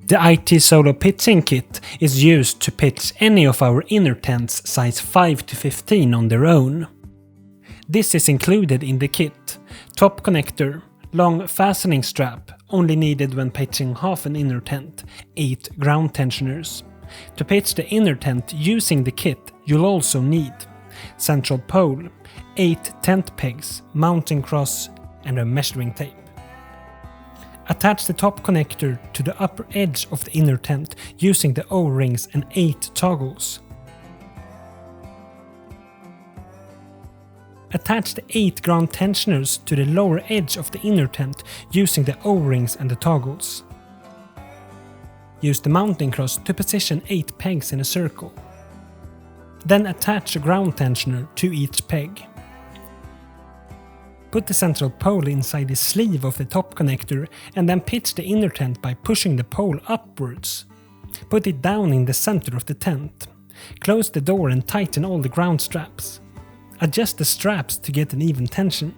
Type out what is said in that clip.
The IT Solo pitching kit is used to pitch any of our inner tents size 5 to 15 on their own. This is included in the kit: top connector, long fastening strap, only needed when pitching half an inner tent, 8 ground tensioners. To pitch the inner tent using the kit, you'll also need central pole, 8 tent pegs, mounting cross and a measuring tape. Attach the top connector to the upper edge of the inner tent using the O-rings and 8 toggles. Attach the 8 ground tensioners to the lower edge of the inner tent using the O-rings and the toggles. Use the mounting cross to position 8 pegs in a circle. Then attach a ground tensioner to each peg. Put the central pole inside the sleeve of the top connector and then pitch the inner tent by pushing the pole upwards. Put it down in the center of the tent. Close the door and tighten all the ground straps. Adjust the straps to get an even tension.